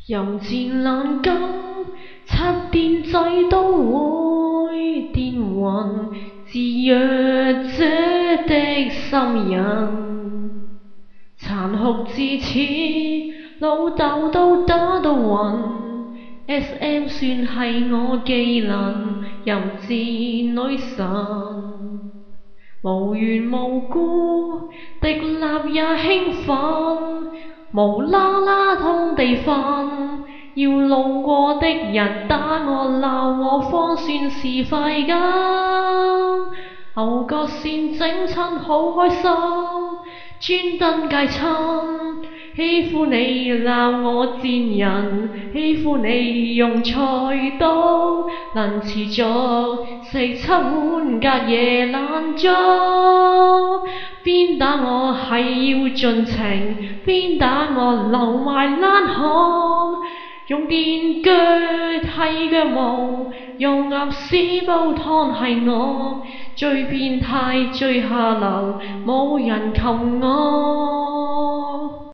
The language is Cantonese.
淫賤懶狗，拆電仔都會電暈，自虐者的心癮。殘酷至此，老豆都打到暈。SM 算係我技能，淫賤女神。無緣無故，滴蠟也興奮，無啦啦痛地瞓。要路過的人打我鬧我，方算是廢金。牛角線整親好開心，專登戒親。喜歡你鬧我賤人，喜歡你用菜刀能持續食7碗隔夜冷粥。邊打我係要盡情，邊打我流埋冷汗。用電鋸剃腳毛，用鴨屎煲湯係我最變態最下流，冇人及我。